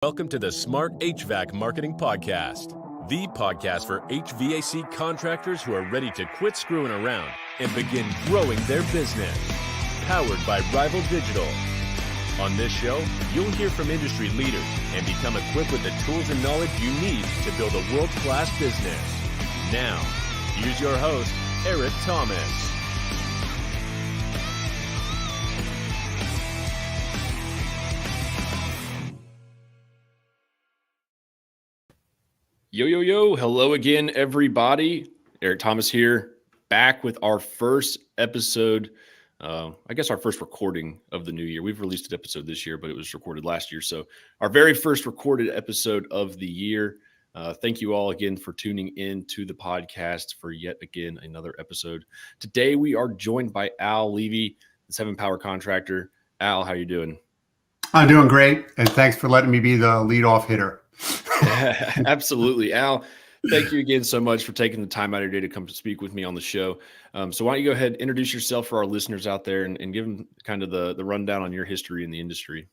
Welcome to the Smart HVAC Marketing Podcast, the podcast for HVAC contractors who are ready to quit screwing around and begin growing their business. Powered by Rival Digital. On this show, you'll hear from industry leaders and become equipped with the tools and knowledge you need to build a world-class business. Now, here's your host, Eric Thomas. Yo. Hello again, everybody. Eric Thomas here, back with our first episode. I guess our first recording of the new year. We've released an episode this year, but it was recorded last year. So our very first recorded episode of the year. Thank you all again for tuning in to the podcast for yet again another episode. Today we are joined by Al Levi, the 7 Power Contractor. Al, how you doing? I'm doing great, and thanks for letting me be the leadoff hitter. Absolutely. Al, thank you again so much for taking the time out of your day to come to speak with me on the show. So why don't you go ahead and introduce yourself for our listeners out there and give them kind of the rundown on your history in the industry.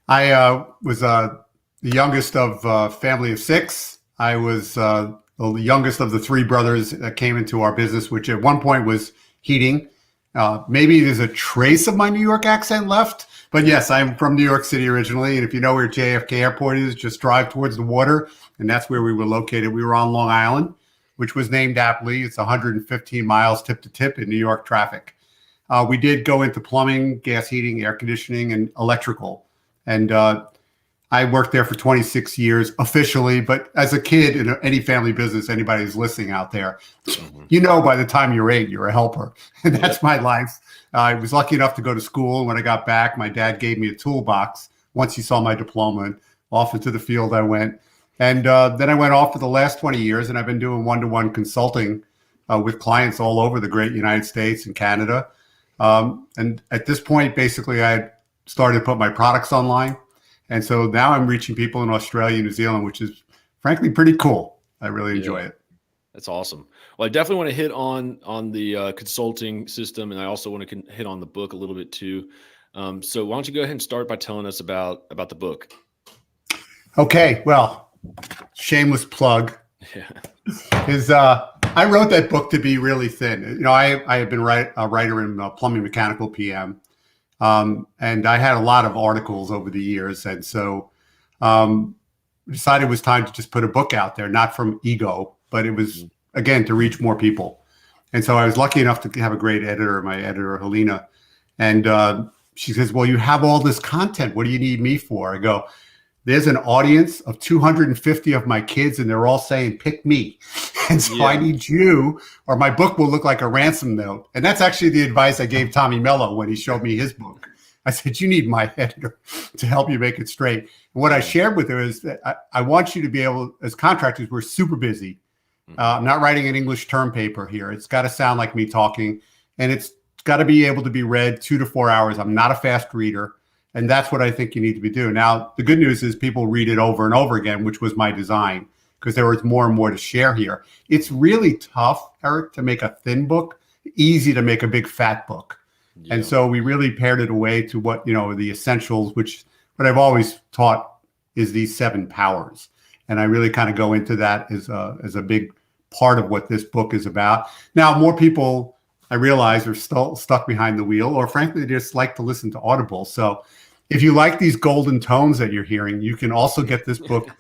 I was the youngest of a family of 6. I was the youngest of the 3 brothers that came into our business, which at one point was heating. Maybe there's a trace of my New York accent left. But yes, I'm from New York City originally, and if you know where JFK Airport is, just drive towards the water, and that's where we were located. We were on Long Island, which was named aptly. It's 115 miles tip to tip in New York traffic. We did go into plumbing, gas heating, air conditioning, and electrical. And I worked there for 26 years officially, but as a kid in any family business, anybody who's listening out there, you know by the time you're 8, you're a helper. And that's my life. I was lucky enough to go to school. When I got back, my dad gave me a toolbox once he saw my diploma, and off into the field I went. And then I went off for the last 20 years, and I've been doing one-to-one consulting with clients all over the great United States and Canada. And at this point, basically, I had started to put my products online. And so now I'm reaching people in Australia, New Zealand, which is frankly pretty cool. I really enjoy it. That's awesome. Well, I definitely want to hit on the consulting system, and I also want to hit on the book a little bit too. So why don't you go ahead and start by telling us about the book? Okay, well, shameless plug. Yeah. I wrote that book to be really thin. You know, I have been a writer in plumbing, mechanical, PM. And I had a lot of articles over the years. And so decided it was time to just put a book out there, not from ego, but it was, again, to reach more people. And so I was lucky enough to have a great editor, my editor, Helena. And she says, well, you have all this content. What do you need me for? I go, there's an audience of 250 of my kids, and they're all saying, pick me. And so I need you, or my book will look like a ransom note. And that's actually the advice I gave Tommy Mello when he showed me his book. I said, you need my editor to help you make it straight. And what I shared with her is that I want you to be able, as contractors, we're super busy. I'm not writing an English term paper here. It's got to sound like me talking, and it's got to be able to be read 2 to 4 hours. I'm not a fast reader. And that's what I think you need to be doing. Now, the good news is people read it over and over again, which was my design, because there was more and more to share here. It's really tough, Eric, to make a thin book, easy to make a big fat book. Yeah. And so we really pared it away to what, the essentials, which what I've always taught is these 7 powers. And I really kind of go into that as a big part of what this book is about. Now, more people, I realize, are still stuck behind the wheel, or frankly, they just like to listen to Audible. So if you like these golden tones that you're hearing, you can also get this book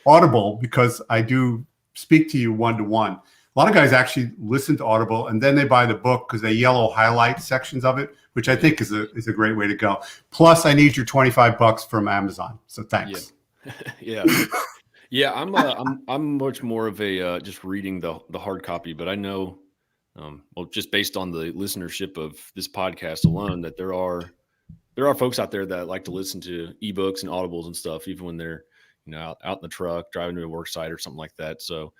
Audible, because I do speak to you one-to-one. A lot of guys actually listen to Audible and then they buy the book because they yellow highlight sections of it, which I think is a great way to go. Plus, I need your $25 from Amazon. So thanks. Yeah. I'm much more of a just reading the hard copy, but I know, just based on the listenership of this podcast alone, that there are folks out there that like to listen to ebooks and audibles and stuff, even when they're out in the truck, driving to a work site or something like that. So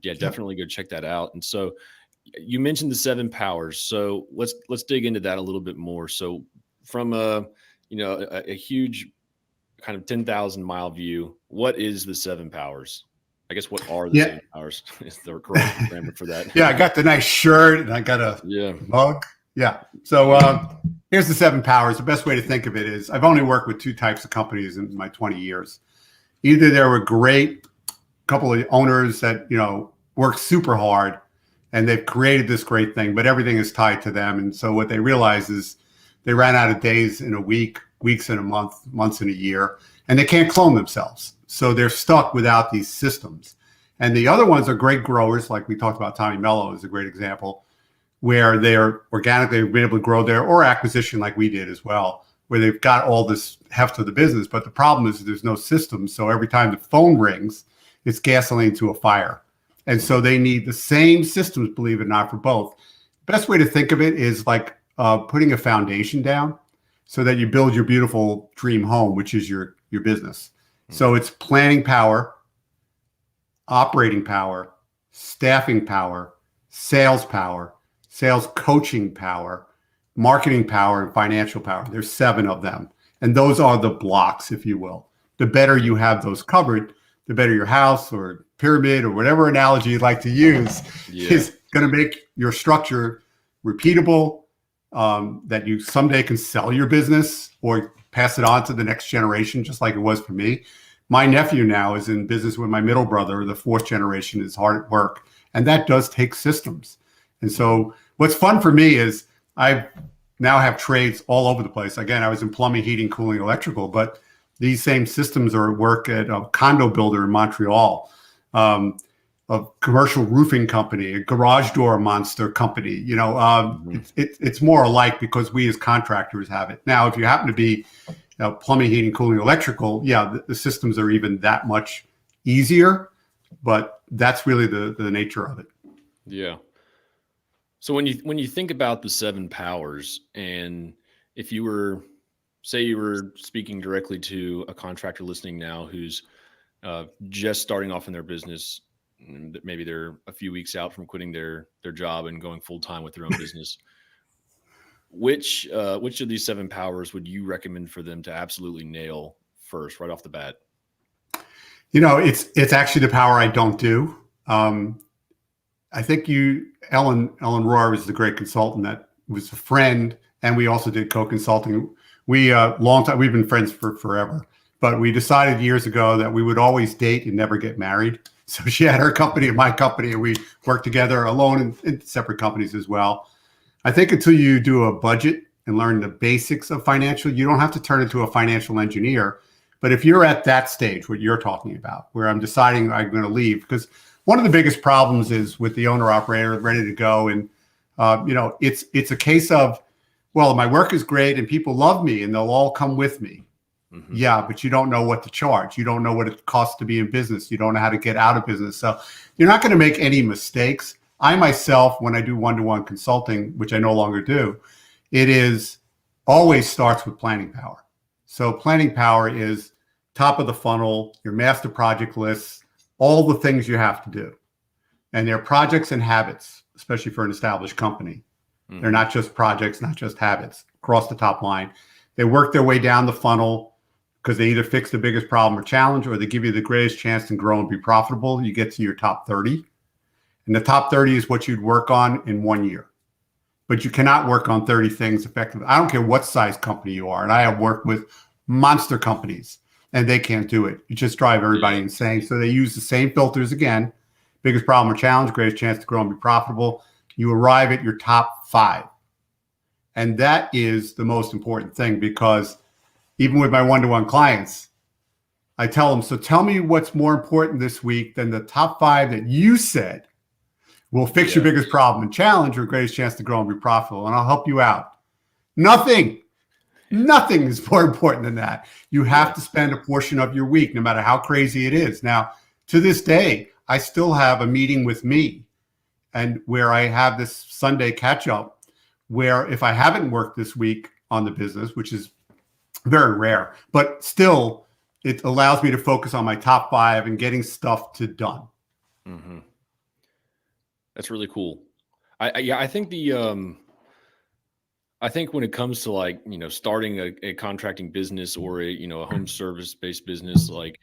definitely go check that out. And so you mentioned the 7 powers. So let's dig into that a little bit more. So from a huge kind of 10,000 mile view, what is the 7 powers? I guess what are the 7 powers is the correct grammar for that. Yeah, I got the nice shirt and I got a mug. Yeah. So Here's the 7 powers. The best way to think of it is I've only worked with 2 types of companies in my 20 years. Either they were great couple of owners that, work super hard and they've created this great thing, but everything is tied to them. And so what they realize is they ran out of days in a week, weeks in a month, months in a year, and they can't clone themselves. So they're stuck without these systems. And the other ones are great growers, like we talked about. Tommy Mello is a great example, where they're organically been able to grow there, or acquisition like we did as well, where they've got all this heft of the business. But the problem is there's no system. So every time the phone rings, it's gasoline to a fire. And so they need the same systems, believe it or not, for both. Best way to think of it is like putting a foundation down so that you build your beautiful dream home, which is your business. So it's planning power, operating power, staffing power, sales coaching power, marketing power, and financial power. There's 7 of them. And those are the blocks, if you will. The better you have those covered, the better your house or pyramid or whatever analogy you'd like to use is going to make your structure repeatable, that you someday can sell your business or pass it on to the next generation, just like it was for me. My nephew now is in business with my middle brother. The 4th generation is hard at work. And that does take systems. And so what's fun for me is I now have trades all over the place. Again, I was in plumbing, heating, cooling, electrical, but these same systems are at work at a condo builder in Montreal, a commercial roofing company, a garage door monster company. It's more alike because we as contractors have it. Now, if you happen to be plumbing, heating, cooling, electrical, the systems are even that much easier, but that's really the nature of it. Yeah. So when you think about the 7 powers, and if you were, say you were speaking directly to a contractor listening now who's just starting off in their business, maybe they're a few weeks out from quitting their job and going full time with their own business, which of these 7 powers would you recommend for them to absolutely nail first, right off the bat? It's actually the power I don't do. I think Ellen Rohr was the great consultant that was a friend, and we also did co-consulting. We've been friends for forever, but we decided years ago that we would always date and never get married. So she had her company and my company, and we worked together alone in separate companies as well. I think until you do a budget and learn the basics of financial, you don't have to turn into a financial engineer. But if you're at that stage, what you're talking about, where I'm deciding I'm going to leave, because one of the biggest problems is with the owner operator ready to go. And, it's a case of, well, my work is great and people love me and they'll all come with me. Mm-hmm. Yeah, but you don't know what to charge. You don't know what it costs to be in business. You don't know how to get out of business. So you're not going to make any mistakes. I myself, when I do one-to-one consulting, which I no longer do, it is always starts with planning power. So planning power is top of the funnel, your master project lists, all the things you have to do. And they're projects and habits, especially for an established company. Mm-hmm. They're not just projects, not just habits across the top line. They work their way down the funnel because they either fix the biggest problem or challenge, or they give you the greatest chance to grow and be profitable. You get to your top 30. And the top 30 is what you'd work on in 1 year. But you cannot work on 30 things effectively. I don't care what size company you are. And I have worked with monster companies, and they can't do it. You just drive everybody insane. So they use the same filters again. Biggest problem or challenge, greatest chance to grow and be profitable. You arrive at your top 5. And that is the most important thing, because even with my one-to-one clients, I tell them, so tell me what's more important this week than the top 5 that you said will fix your biggest problem and challenge or greatest chance to grow and be profitable. And I'll help you out. Nothing is more important than that. You have to spend a portion of your week, no matter how crazy it is. Now, to this day, I still have a meeting with me, and where I have this Sunday catch up, where if I haven't worked this week on the business, which is very rare, but still it allows me to focus on my top 5 and getting stuff done. Mm-hmm. That's really cool. I think I think when it comes to starting a contracting business or a home service based business, I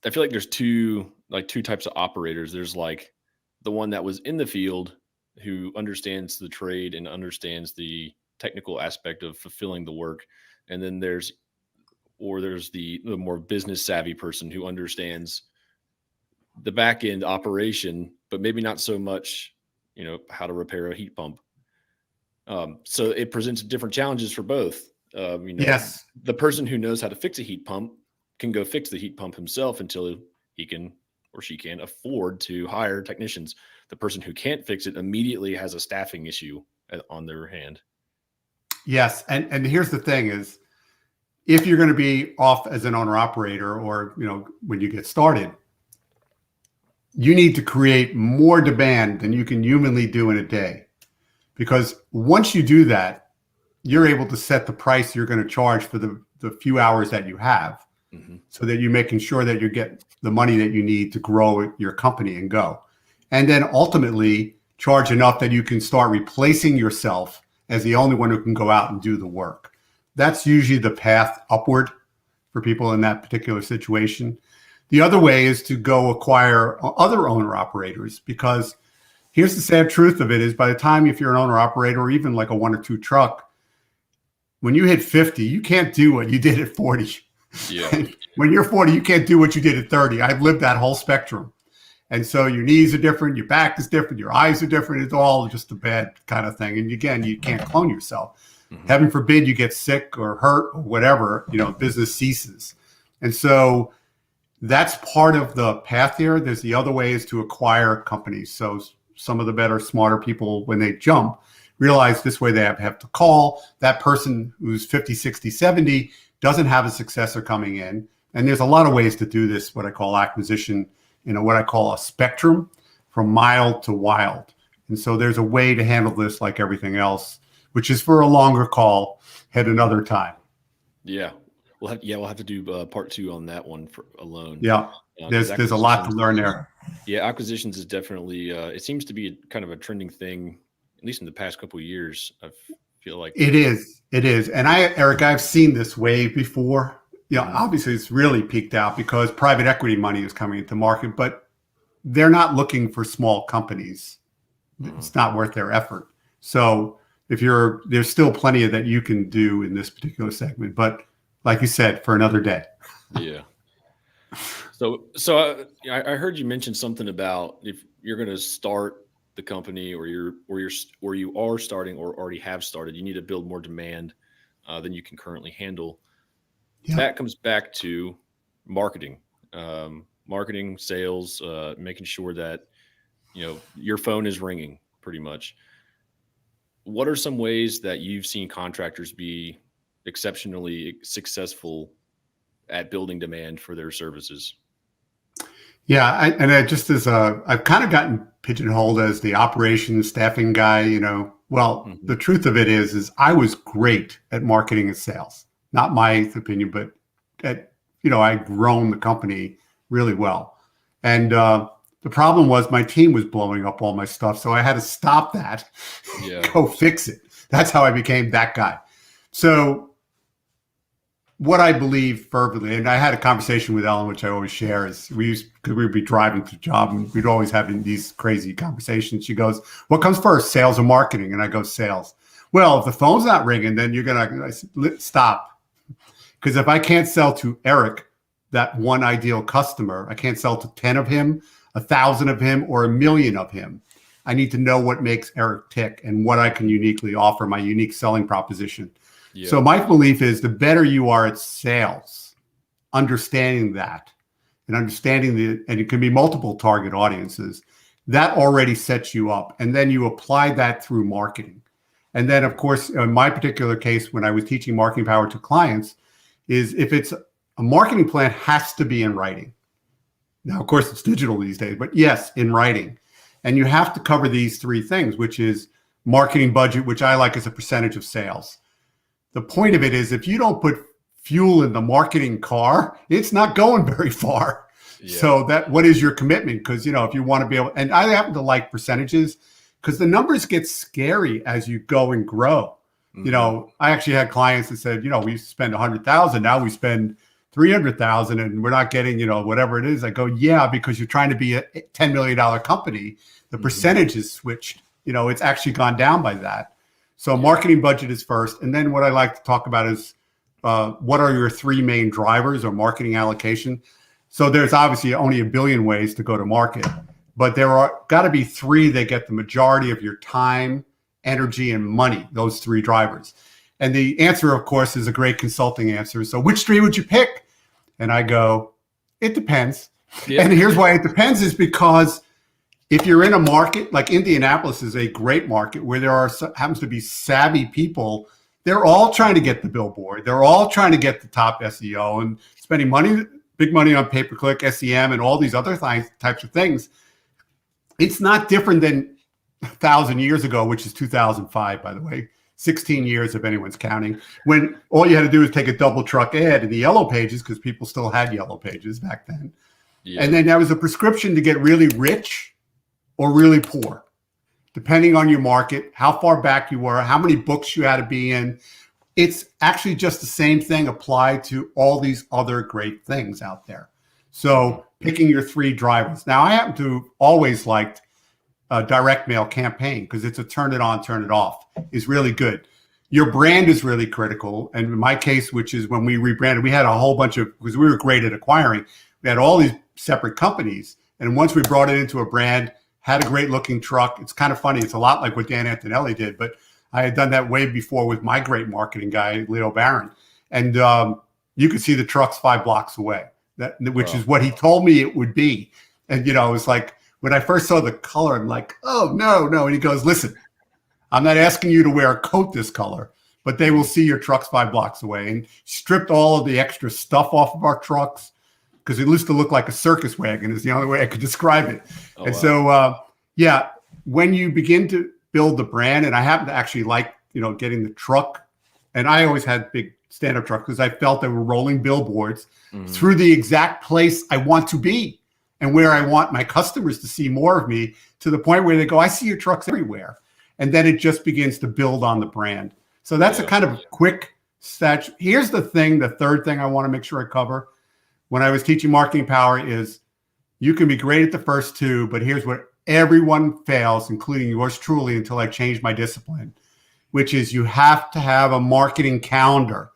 feel like there's two types of operators. There's the one that was in the field who understands the trade and understands the technical aspect of fulfilling the work. And then there's the more business savvy person who understands the back end operation, but maybe not so much, how to repair a heat pump. So it presents different challenges for both. Yes. The person who knows how to fix a heat pump can go fix the heat pump himself until he can or she can afford to hire technicians. The person who can't fix it immediately has a staffing issue on their hand. Yes. And here's the thing is, if you're going to be off as an owner operator, or, when you get started, you need to create more demand than you can humanly do in a day. Because once you do that, you're able to set the price you're going to charge for the few hours that you have, so that you're making sure that you get the money that you need to grow your company and go. And then ultimately charge enough that you can start replacing yourself as the only one who can go out and do the work. That's usually the path upward for people in that particular situation. The other way is to go acquire other owner operators, because here's the sad truth of it is, by the time, if you're an owner operator or even like a 1 or 2 truck, when you hit 50, you can't do what you did at 40. Yeah. When you're 40, you can't do what you did at 30. I've lived that whole spectrum. And so your knees are different, your back is different, your eyes are different. It's all just a bad kind of thing. And again, you can't clone yourself. Heaven forbid you get sick or hurt or whatever, business ceases. And so that's part of the path here. There's the other way is to acquire companies. So some of the better, smarter people, when they jump, realize this way they have to call that person who's 50, 60, 70, doesn't have a successor coming in. And there's a lot of ways to do this, what I call acquisition, what I call a spectrum from mild to wild. And so there's a way to handle this like everything else, which is for a longer call at another time. Yeah. We'll have to do part 2 on that one alone. Yeah. There's a lot to learn there. Yeah. Acquisitions is definitely, it seems to be kind of a trending thing, at least in the past couple of years. I feel like it is. And Eric, I've seen this wave before. Obviously it's really peaked out because private equity money is coming into market, but they're not looking for small companies. It's not worth their effort. So there's still plenty of that you can do in this particular segment, but like you said, for another day. Yeah. So I heard you mention something about if you're going to start the company or you are starting or already have started, you need to build more demand than you can currently handle. Yeah. That comes back to marketing, sales, making sure that, your phone is ringing pretty much. What are some ways that you've seen contractors be exceptionally successful at building demand for their services? Yeah. I've kind of gotten pigeonholed as the operations staffing guy, the truth of it is I was great at marketing and sales, not my opinion, but I'd grown the company really well. And, the problem was my team was blowing up all my stuff. So I had to stop that, go fix it. That's how I became that guy. So what I believe fervently, and I had a conversation with Ellen, which I always share, is because we'd be driving to the job and we'd always have these crazy conversations. She goes, what comes first, sales or marketing? And I go, sales. Well, if the phone's not ringing, then you're going to stop. Because if I can't sell to Eric, that one ideal customer, I can't sell to 10 of him, 1,000 of him, or 1,000,000 of him. I need to know what makes Eric tick and what I can uniquely offer, my unique selling proposition. Yeah. So my belief is the better you are at sales, understanding that and and it can be multiple target audiences, that already sets you up. And then you apply that through marketing. And then, of course, in my particular case, when I was teaching marketing power to clients, is if it's a marketing plan has to be in writing. Now, of course, it's digital these days, but yes, in writing. And you have to cover these 3 things, which is marketing budget, which I like as a percentage of sales. The point of it is if you don't put fuel in the marketing car, it's not going very far. Yeah. So what is your commitment? Because, if you want to be able, and I happen to like percentages because the numbers get scary as you go and grow. Mm-hmm. I actually had clients that said, we spend 100,000. Now we spend 300,000 and we're not getting, whatever it is. I go, yeah, because you're trying to be a $10 million company. The percentage is switched, it's actually gone down by that. So marketing budget is first. And then what I like to talk about is what are your three main drivers or marketing allocation? So there's obviously only a billion ways to go to market, but there are got to be three that get the majority of your time, energy, and money, those three drivers. And the answer, of course, is a great consulting answer. So which three would you pick? And I go, it depends. Yeah. And here's why it depends is because if you're in a market, like Indianapolis is a great market where there happens to be savvy people, they're all trying to get the billboard. They're all trying to get the top SEO and spending money, big money on pay-per-click, SEM, and all these other types of things. It's not different than 1,000 years ago, which is 2005, by the way. 16 years if anyone's counting, when all you had to do is take a double truck ad in the yellow pages because people still had yellow pages back then. Yeah. And then there was a prescription to get really rich or really poor, depending on your market, how far back you were, how many books you had to be in. It's actually just the same thing applied to all these other great things out there. So picking your three drivers. Now, I happen to always liked a direct mail campaign because it's a turn it on, turn it off is really good. Your brand is really critical. And in my case, which is when we rebranded, we had a whole bunch of, because we were great at acquiring, we had all these separate companies. And once we brought it into a brand, had a great looking truck. It's kind of funny. It's a lot like what Dan Antonelli did, but I had done that way before with my great marketing guy, Leo Barron. And you could see the trucks 5 blocks away, which is what he told me it would be. And, it was like, when I first saw the color, I'm like, oh, no. And he goes, listen, I'm not asking you to wear a coat this color, but they will see your trucks 5 blocks away. And stripped all of the extra stuff off of our trucks because it used to look like a circus wagon is the only way I could describe it. Oh, and wow. So, when you begin to build the brand, and I happen to actually like, getting the truck, and I always had big stand-up trucks because I felt they were rolling billboards through the exact place I want to be. And where I want my customers to see more of me, to the point where they go, I see your trucks everywhere. And then it just begins to build on the brand. So that's a kind of quick stat. Here's the third thing I want to make sure I cover. When I was teaching marketing power is you can be great at the first two, but here's what everyone fails, including yours truly, until I changed my discipline, which is you have to have a marketing calendar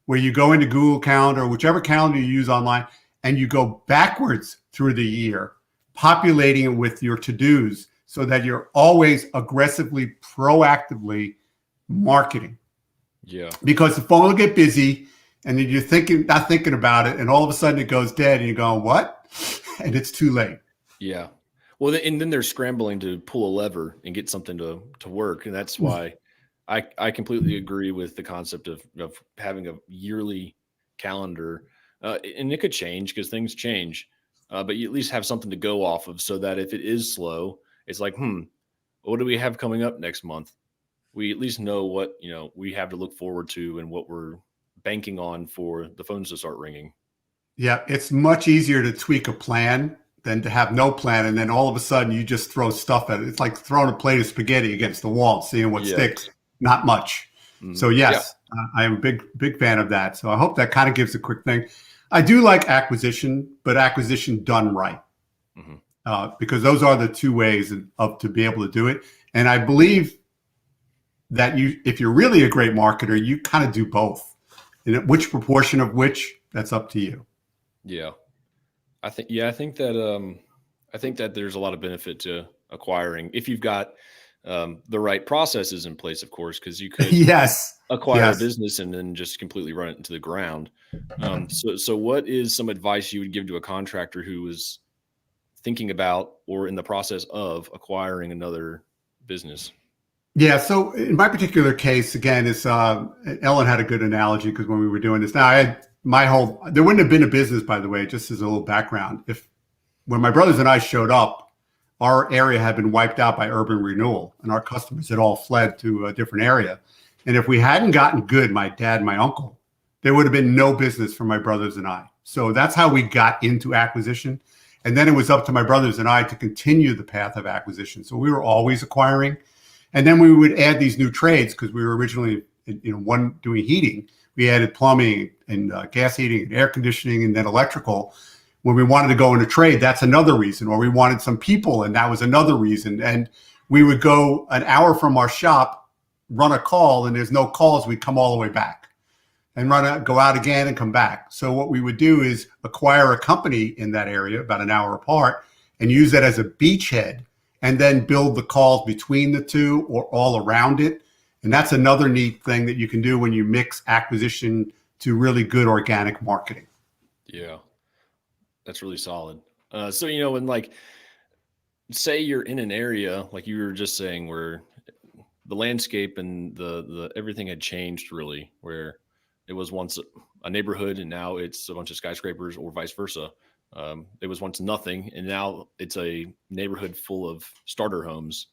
where you go into Google Calendar, whichever calendar you use online, and you go backwards through the year, populating it with your to-dos so that you're always aggressively, proactively marketing. Yeah. Because the phone will get busy and then you're not thinking about it, and all of a sudden it goes dead and you're going, what? And it's too late. Yeah. Well, and then they're scrambling to pull a lever and get something to work. And that's why I completely agree with the concept of having a yearly calendar. And it could change because things change, but you at least have something to go off of so that if it is slow, it's like, what do we have coming up next month? We at least know what, we have to look forward to and what we're banking on for the phones to start ringing. Yeah. It's much easier to tweak a plan than to have no plan. And then all of a sudden you just throw stuff at it. It's like throwing a plate of spaghetti against the wall, seeing what sticks. Not much. So yes, I am a big fan of that. So I hope that kind of gives a quick thing. I do like acquisition, but acquisition done right, because those are the two ways to be able to do it. And I believe that if you're really a great marketer, you kind of do both. And which proportion of which, that's up to you. Yeah, I think that there's a lot of benefit to acquiring if you've got the right processes in place, of course, because you could acquire a business and then just completely run it into the ground. So what is some advice you would give to a contractor who is thinking about or in the process of acquiring another business? Yeah. So in my particular case, again, it's Ellen had a good analogy because when we were doing this, now there wouldn't have been a business, by the way, just as a little background. When my brothers and I showed up, our area had been wiped out by urban renewal and our customers had all fled to a different area. And if we hadn't gotten good, my dad, my uncle, there would have been no business for my brothers and I. So that's how we got into acquisition. And then it was up to my brothers and I to continue the path of acquisition. So we were always acquiring. And then we would add these new trades because we were originally one doing heating. We added plumbing and gas heating and air conditioning and then electrical. When we wanted to go into trade, that's another reason. Or we wanted some people, and that was another reason. And we would go an hour from our shop run a call and there's no calls, we'd come all the way back and go out again and come back. So what we would do is acquire a company in that area about an hour apart and use that as a beachhead and then build the calls between the two or all around it. And that's another neat thing that you can do when you mix acquisition to really good organic marketing. Yeah, that's really solid. So, when like, say you're in an area, like you were just saying, where the landscape and the everything had changed really, where it was once a neighborhood and now it's a bunch of skyscrapers, or vice versa. It was once nothing and now it's a neighborhood full of starter homes.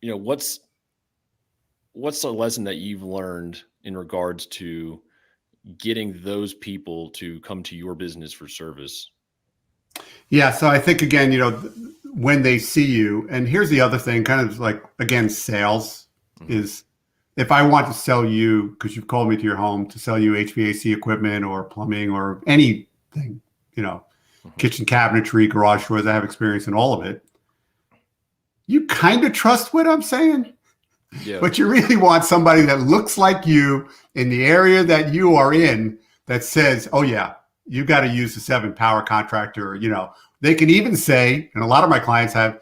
What's the lesson that you've learned in regards to getting those people to come to your business for service? Yeah. So I think, again, when they see you, and here's the other thing, kind of like, again, sales is, if I want to sell you, because you've called me to your home, to sell you HVAC equipment or plumbing or anything, kitchen cabinetry, garage doors, I have experience in all of it. You kind of trust what I'm saying, but you really want somebody that looks like you in the area that you are in, that says, oh yeah, you got to use the 7 power contractor. They can even say, and a lot of my clients have,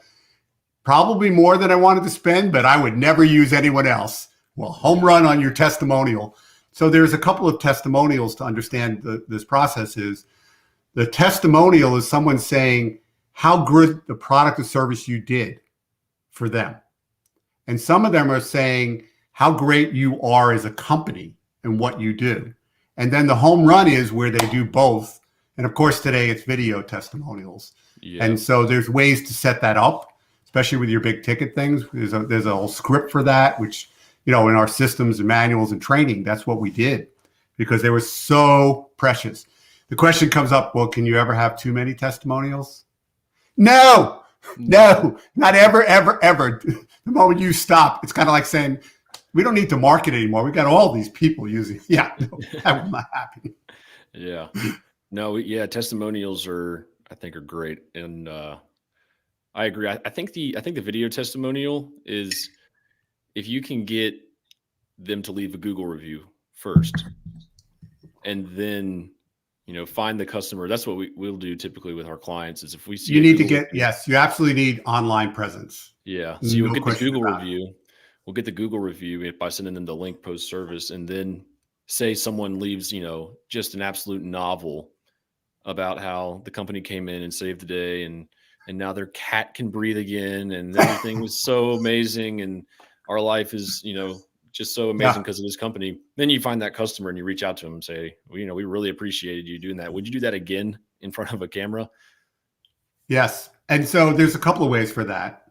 probably more than I wanted to spend, but I would never use anyone else. Well, home run on your testimonial. So there's a couple of testimonials to understand this process is. The testimonial is someone saying how good the product or service you did for them. And some of them are saying how great you are as a company and what you do. And then the home run is where they do both. And of course, today it's video testimonials. Yeah. And so there's ways to set that up, especially with your big ticket things. There's a whole script for that, which, in our systems and manuals and training, that's what we did because they were so precious. The question comes up, well, can you ever have too many testimonials? No, not ever, ever, ever. The moment you stop, it's kind of like saying, we don't need to market anymore. We got all these people using. Yeah, no, that will not happen. Yeah, no, yeah. Testimonials I think are great. And I agree. I think the video testimonial is, if you can get them to leave a Google review first and then, find the customer. That's what we'll do typically with our clients is if we see, you need to get, yes, you absolutely need online presence. Yeah. So you'll get the Google review. We'll get the Google review by sending them the link post service. And then say someone leaves, just an absolute novel about how the company came in and saved the day and now their cat can breathe again and everything was so amazing and our life is, just so amazing because of this company. Then you find that customer and you reach out to them and say, well, we really appreciated you doing that. Would you do that again in front of a camera? Yes. And so there's a couple of ways for that.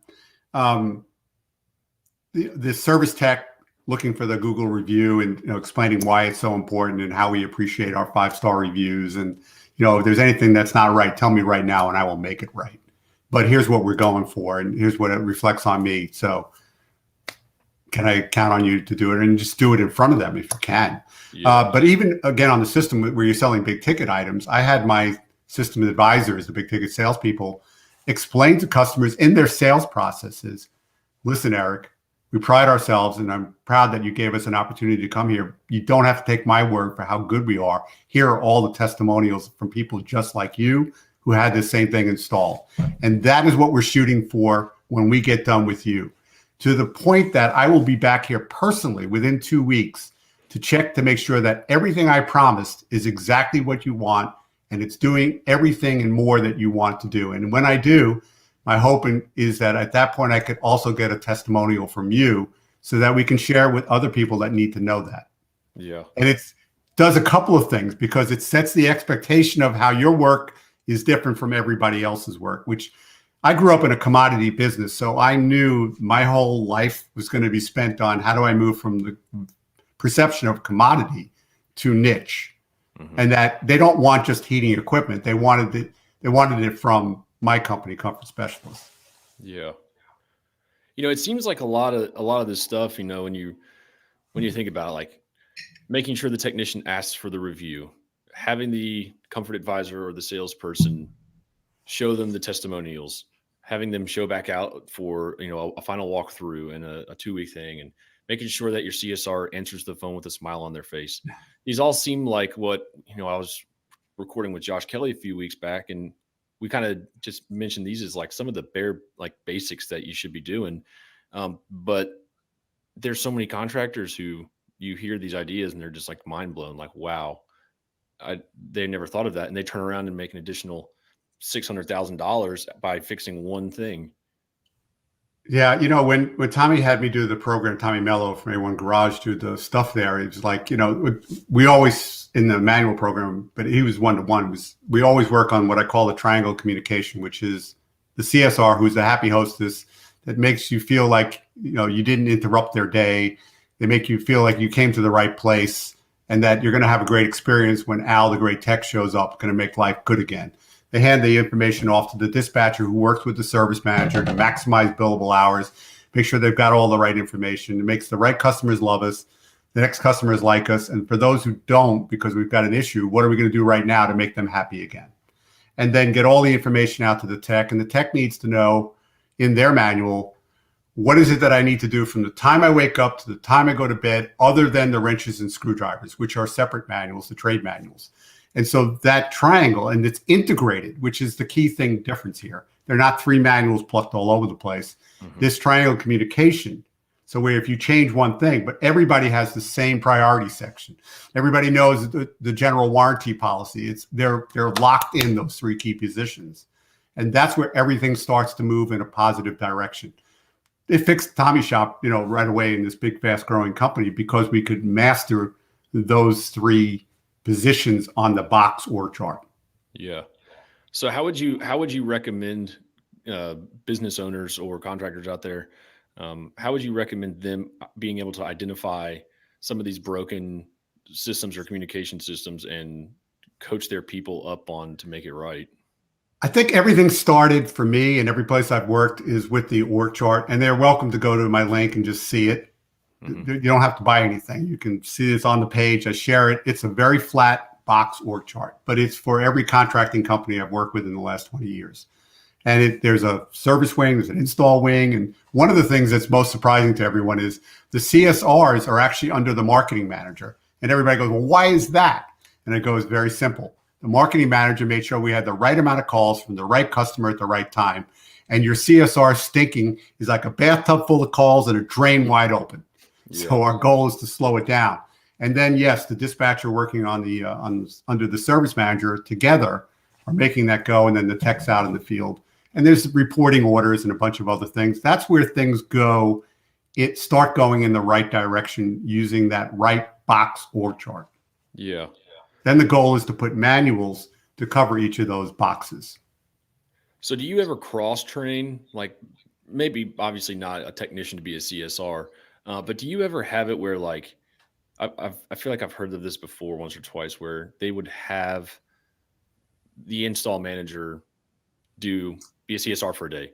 The service tech looking for the Google review and explaining why it's so important and how we appreciate our 5-star reviews. And, if there's anything that's not right, tell me right now and I will make it right. But here's what we're going for. And here's what it reflects on me. So can I count on you to do it? And just do it in front of them if you can. Yeah. But even, again, on the system where you're selling big ticket items, I had my system advisors, the big ticket salespeople, explain to customers in their sales processes, listen, Eric, we pride ourselves, and I'm proud that you gave us an opportunity to come here. You don't have to take my word for how good we are. Here are all the testimonials from people just like you who had the same thing installed. And that is what we're shooting for when we get done with you, to the point that I will be back here personally within 2 weeks to check to make sure that everything I promised is exactly what you want and it's doing everything and more that you want to do. And when I do, my hope is that at that point I could also get a testimonial from you so that we can share with other people that need to know that. Yeah. And it does a couple of things because it sets the expectation of how your work is different from everybody else's work, which I grew up in a commodity business. So I knew my whole life was going to be spent on how do I move from the perception of commodity to niche. Mm-hmm. And that they don't want just heating equipment. They wanted it from my company, Comfort Specialists. Yeah. It seems like a lot of this stuff, when you think about it, like making sure the technician asks for the review, having the comfort advisor or the salesperson show them the testimonials, having them show back out for, a final walkthrough and a 2-week thing, and making sure that your CSR answers the phone with a smile on their face. These all seem like what, I was recording with Josh Kelly a few weeks back, and we kind of just mentioned these as like some of the bare like basics that you should be doing. But there's so many contractors who you hear these ideas and they're just like mind blown, like, wow, they never thought of that. And they turn around and make an additional $600,000 by fixing one thing. Yeah, when Tommy had me do the program, Tommy Mello from A1 Garage do the stuff there, it was like, we always in the manual program, but he was one-to-one. We always work on what I call the triangle communication, which is the CSR, who's the happy hostess that makes you feel like, you didn't interrupt their day. They make you feel like you came to the right place and that you're going to have a great experience when Al, the great tech, shows up, going to make life good again. They hand the information off to the dispatcher who works with the service manager to maximize billable hours, make sure they've got all the right information. It makes the right customers love us, the next customers like us. And for those who don't, because we've got an issue, what are we going to do right now to make them happy again? And then get all the information out to the tech. And the tech needs to know in their manual, what is it that I need to do from the time I wake up to the time I go to bed, other than the wrenches and screwdrivers, which are separate manuals, the trade manuals. And so that triangle, and it's integrated, which is the key thing difference here. They're not 3 manuals plucked all over the place. Mm-hmm. This triangle communication. So where if you change one thing, but everybody has the same priority section. Everybody knows the general warranty policy. They're locked in those 3 key positions. And that's where everything starts to move in a positive direction. It fixed Tommy's shop, right away in this big, fast growing company because we could master those 3 positions on the box or chart. Yeah. So how would you recommend business owners or contractors out there? How would you recommend them being able to identify some of these broken systems or communication systems and coach their people up on to make it right? I think everything started for me, and every place I've worked is with the org chart, and they're welcome to go to my link and just see it. Mm-hmm. You don't have to buy anything. You can see it's on the page. I share it. It's a very flat box org chart, but it's for every contracting company I've worked with in the last 20 years. And there's a service wing, there's an install wing. And one of the things that's most surprising to everyone is the CSRs are actually under the marketing manager. And everybody goes, well, why is that? And it goes very simple. The marketing manager made sure we had the right amount of calls from the right customer at the right time. And your CSR stinking is like a bathtub full of calls and a drain wide open. Yeah. So our goal is to slow it down. And then, yes, the dispatcher working on the under the service manager together are making that go. And then the tech's out in the field. And there's reporting orders and a bunch of other things. That's where things go. Start going in the right direction using that right box org chart. Yeah. Then the goal is to put manuals to cover each of those boxes. So do you ever cross-train, like maybe obviously not a technician to be a CSR, but do you ever have it where like, I feel like I've heard of this before once or twice where they would have the install manager be a CSR for a day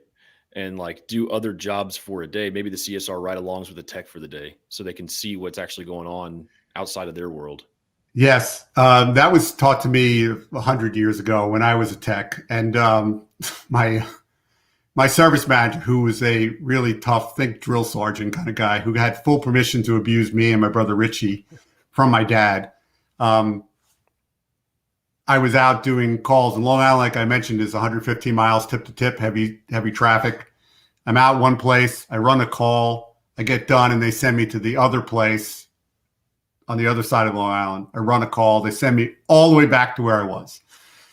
and like do other jobs for a day. Maybe the CSR ride-alongs with the tech for the day so they can see what's actually going on outside of their world. Yes, that was taught to me 100 years ago when I was a tech. And my service manager, who was a really tough, think drill sergeant kind of guy who had full permission to abuse me and my brother Richie from my dad. I was out doing calls in Long Island, like I mentioned, is 115 miles tip to tip, heavy traffic. I'm out one place, I run a call, I get done, and they send me to the other place on the other side of Long Island. I run a call, they send me all the way back to where I was.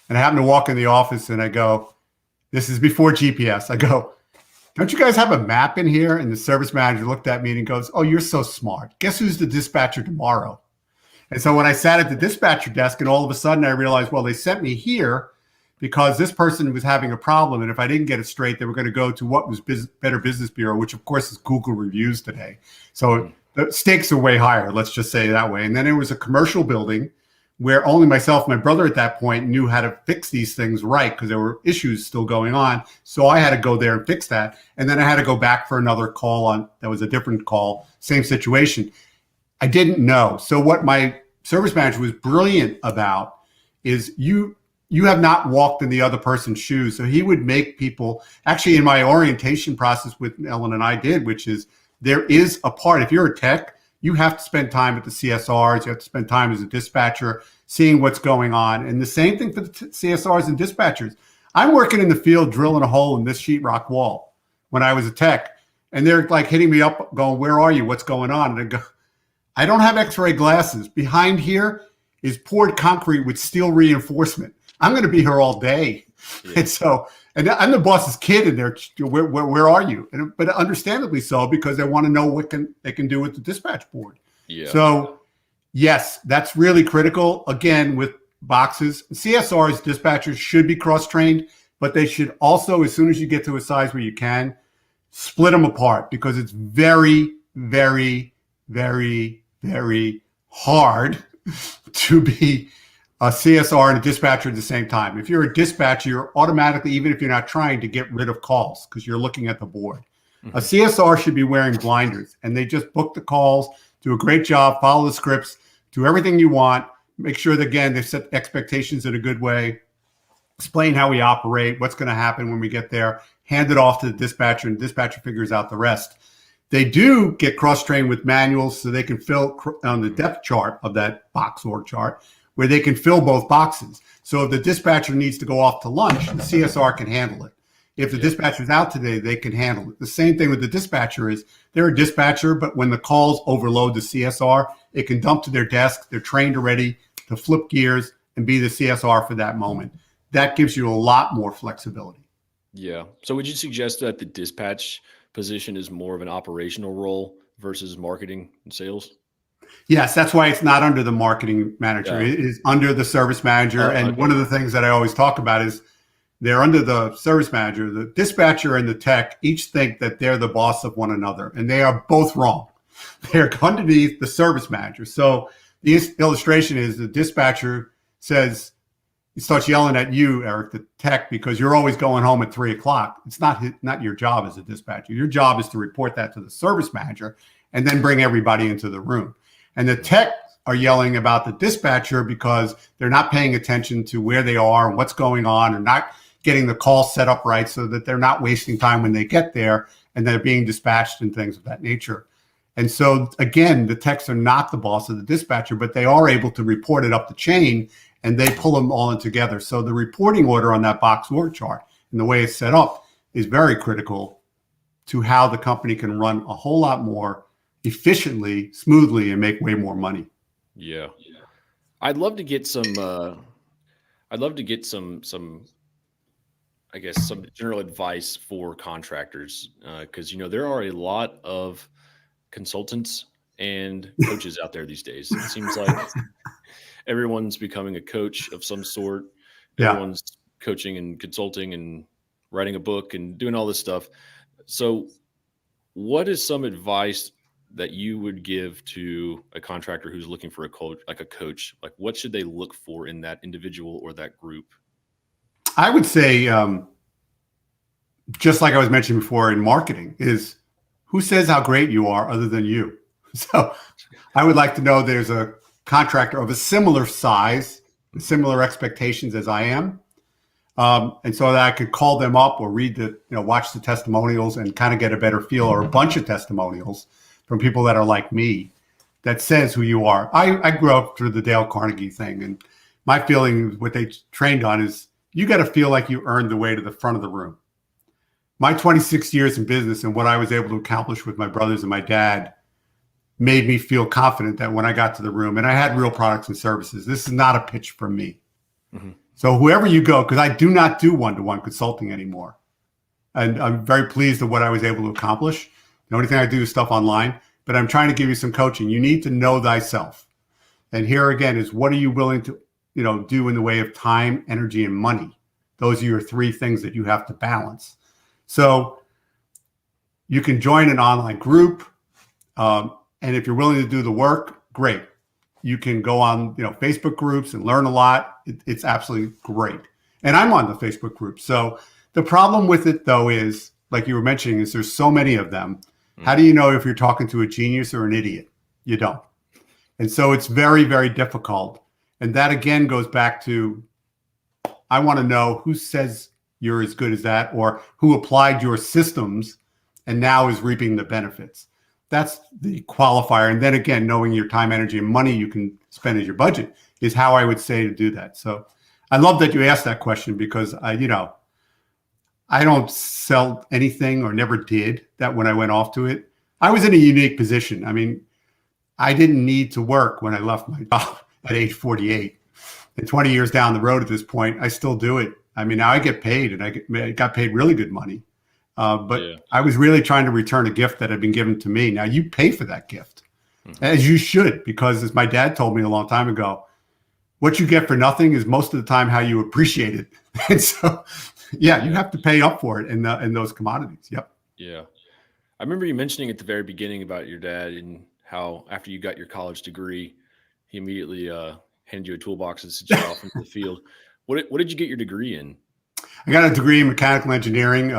And I happen to walk in the office and I go, this is before GPS. I go, don't you guys have a map in here? And the service manager looked at me and goes, oh, you're so smart. Guess who's the dispatcher tomorrow? And so when I sat at the dispatcher desk and all of a sudden I realized, well, they sent me here because this person was having a problem. And if I didn't get it straight, they were going to go to what was Better Business Bureau, which of course is Google reviews today. So the stakes are way higher, let's just say it that way. And then it was a commercial building where only myself and my brother at that point knew how to fix these things right because there were issues still going on. So I had to go there and fix that. And then I had to go back for another call that was a different call, same situation. I didn't know. So what my service manager was brilliant about is you you have not walked in the other person's shoes. So he would make people, actually in my orientation process with Ellen and I did, which is there is a part, if you're a tech, you have to spend time at the CSRs, you have to spend time as a dispatcher, seeing what's going on. And the same thing for the CSRs and dispatchers. I'm working in the field drilling a hole in this sheetrock wall when I was a tech. And they're like hitting me up going, where are you? What's going on? And I go, I don't have x-ray glasses. Behind here is poured concrete with steel reinforcement. I'm going to be here all day. Yeah. And so, and I'm the boss's kid, and they're, where are you? But understandably so, because they want to know what they can do with the dispatch board. Yeah. So yes, that's really critical. Again, with boxes, CSRs, dispatchers should be cross-trained, but they should also, as soon as you get to a size where you can, split them apart, because it's very, very, very, very hard to be a CSR and a dispatcher at the same time. If you're a dispatcher, you're automatically, even if you're not trying, to get rid of calls because you're looking at the board. Mm-hmm. A CSR should be wearing blinders, and they just book the calls, do a great job, follow the scripts, do everything you want. Make sure that, again, they set expectations in a good way, explain how we operate, what's going to happen when we get there, hand it off to the dispatcher, and the dispatcher figures out the rest. They do get cross-trained with manuals so they can fill on the depth chart of that box org chart, where they can fill both boxes. So if the dispatcher needs to go off to lunch, the CSR can handle it. If the dispatcher's out today, they can handle it. The same thing with the dispatcher is they're a dispatcher, but when the calls overload the CSR, it can dump to their desk. They're trained already to flip gears and be the CSR for that moment. That gives you a lot more flexibility. Yeah. So would you suggest that the dispatch position is more of an operational role versus marketing and sales? Yes, that's why it's not under the marketing manager. Yeah. It is under the service manager. And okay. One of the things that I always talk about is they're under the service manager. The dispatcher and the tech each think that they're the boss of one another, and they are both wrong. They're underneath the service manager. So the illustration is the dispatcher says, he starts yelling at you, Eric, the tech, because you're always going home at 3:00. It's not your job as a dispatcher. Your job is to report that to the service manager and then bring everybody into the room. And the tech are yelling about the dispatcher because they're not paying attention to where they are and what's going on, and not getting the call set up right so that they're not wasting time when they get there and they're being dispatched and things of that nature. And so, again, the techs are not the boss of the dispatcher, but they are able to report it up the chain, and they pull them all in together. So the reporting order on that box org chart and the way it's set up is very critical to how the company can run a whole lot more efficiently, smoothly, and make way more money. Yeah. I'd love to get some I guess some general advice for contractors. Cause there are a lot of consultants and coaches out there these days. It seems like everyone's becoming a coach of some sort. Yeah. Everyone's coaching and consulting and writing a book and doing all this stuff. So what is some advice that you would give to a contractor who's looking for a coach? Like what should they look for in that individual or that group? I would say, just like I was mentioning before in marketing, is who says how great you are other than you? So I would like to know there's a contractor of a similar size, similar expectations as I am. And so that I could call them up or watch the testimonials and kind of get a better feel, or a bunch of testimonials from people that are like me that says who you are. I grew up through the Dale Carnegie thing, and my feeling, what they trained on, is you got to feel like you earned the way to the front of the room. My 26 years in business and what I was able to accomplish with my brothers and my dad made me feel confident that when I got to the room and I had real products and services, this is not a pitch from me. Mm-hmm. So whoever you go, because I do not do one-to-one consulting anymore. And I'm very pleased with what I was able to accomplish. The only thing I do is stuff online, but I'm trying to give you some coaching. You need to know thyself. And here again is, what are you willing to, do in the way of time, energy, and money? Those are your three things that you have to balance. So you can join an online group. And if you're willing to do the work, great. You can go on, Facebook groups and learn a lot. It's absolutely great. And I'm on the Facebook group. So the problem with it, though, is, like you were mentioning, is there's so many of them. How do you know if you're talking to a genius or an idiot? You don't. And so it's very, very difficult. And that, again, goes back to I want to know who says you're as good as that, or who applied your systems and now is reaping the benefits. That's the qualifier. And then again, knowing your time, energy, and money you can spend as your budget is how I would say to do that. So I love that you asked that question, because I don't sell anything, or never did that when I went off to it. I was in a unique position. I mean, I didn't need to work when I left my job at age 48. And 20 years down the road at this point, I still do it. I mean, now I get paid, and I got paid really good money. But I was really trying to return a gift that had been given to me. Now you pay for that gift, as you should, because as my dad told me a long time ago, what you get for nothing is most of the time how you appreciate it. And so, yeah, you have to pay up for it in those commodities. Yep. Yeah. I remember you mentioning at the very beginning about your dad and how after you got your college degree, he immediately handed you a toolbox and sent you off into the field. What did you get your degree in? I got a degree in mechanical engineering.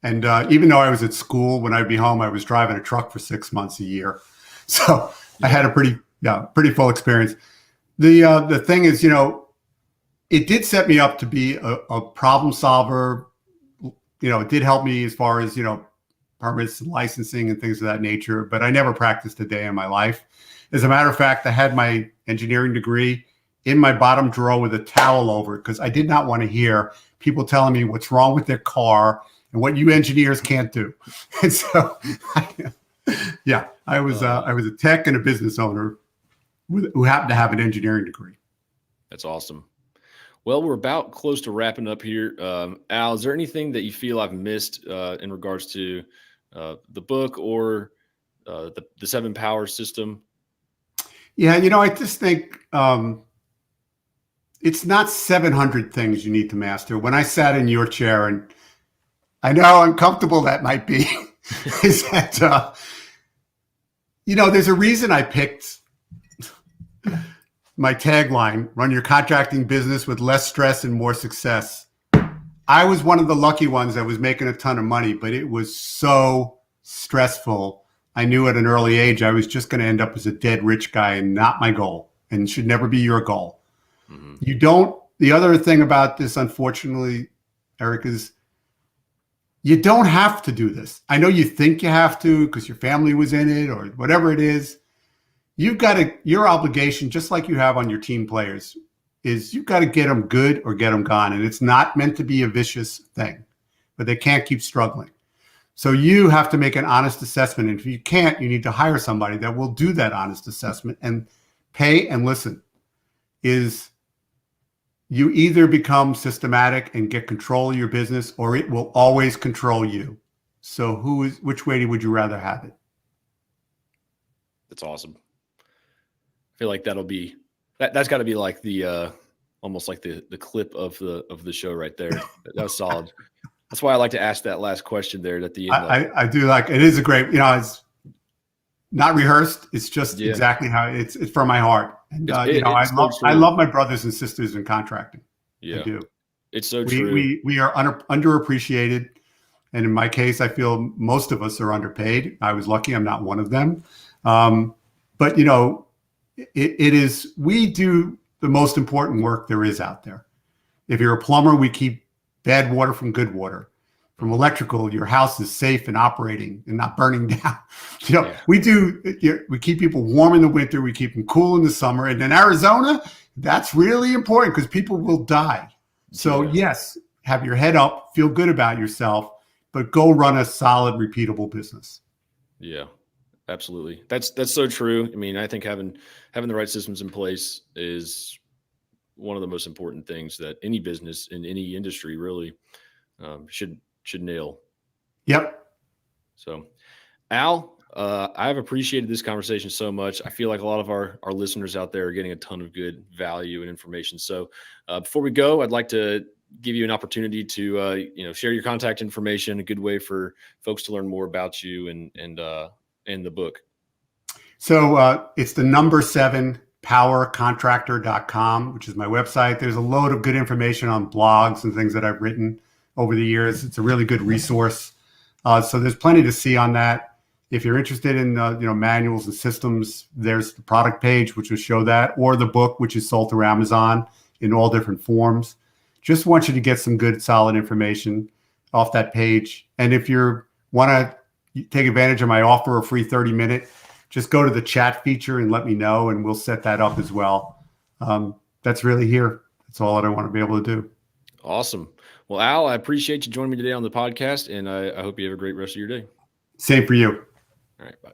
And even though I was at school, when I'd be home, I was driving a truck for 6 months a year. So I had a pretty full experience. The thing is, it did set me up to be a problem solver. It did help me as far as, permits and licensing and things of that nature, but I never practiced a day in my life. As a matter of fact, I had my engineering degree in my bottom drawer with a towel over it, because I did not want to hear people telling me what's wrong with their car and what you engineers can't do. And so, I was a tech and a business owner who happened to have an engineering degree. That's awesome. Well, we're about close to wrapping up here. Al, is there anything that you feel I've missed in regards to the book or the 7 Power system? Yeah, I just think it's not 700 things you need to master. When I sat in your chair, and I know how uncomfortable that might be, is that, there's a reason I picked my tagline, run your contracting business with less stress and more success. I was one of the lucky ones that was making a ton of money, but it was so stressful. I knew at an early age I was just going to end up as a dead rich guy, and not my goal, and should never be your goal. Mm-hmm. The other thing about this, unfortunately, Eric, is you don't have to do this. I know you think you have to because your family was in it or whatever it is. Your obligation, just like you have on your team players, is you've got to get them good or get them gone. And it's not meant to be a vicious thing, but they can't keep struggling. So you have to make an honest assessment. And if you can't, you need to hire somebody that will do that honest assessment and pay and listen. Is you either become systematic and get control of your business, or it will always control you. So which way would you rather have it? That's awesome. I feel like that's got to be like the almost like the clip of the show right there. That was solid. That's why I like to ask that last question there at the end. I do like it. Is a great, it's not rehearsed. It's just exactly how it's from my heart. And I love my brothers and sisters in contracting. Yeah, I do. It's so true. We are underappreciated, and in my case, I feel most of us are underpaid. I was lucky; I'm not one of them. But it is, we do the most important work there is out there. If you're a plumber, we keep bad water from good water. From electrical, your house is safe and operating and not burning down. We keep people warm in the winter. We keep them cool in the summer. And in Arizona, that's really important because people will die. So yes, have your head up, feel good about yourself, but go run a solid, repeatable business. Yeah. Absolutely. That's so true. I mean, I think having the right systems in place is one of the most important things that any business in any industry really should nail. Yep. So, Al, I've appreciated this conversation so much. I feel like a lot of our listeners out there are getting a ton of good value and information. So before we go, I'd like to give you an opportunity to share your contact information, a good way for folks to learn more about you and the book. So it's the number 7 powercontractor.com, which is my website. There's a load of good information on blogs and things that I've written over the years. It's a really good resource. So there's plenty to see on that. If you're interested in manuals and systems, there's the product page, which will show that, or the book, which is sold through Amazon in all different forms. just want you to get some good, solid information off that page. And if you want to take advantage of my offer, a free 30-minute, just go to the chat feature and let me know, and we'll set that up as well. That's really here. That's all that I want to be able to do. Awesome. Well, Al, I appreciate you joining me today on the podcast, and I hope you have a great rest of your day. Same for you. All right. Bye.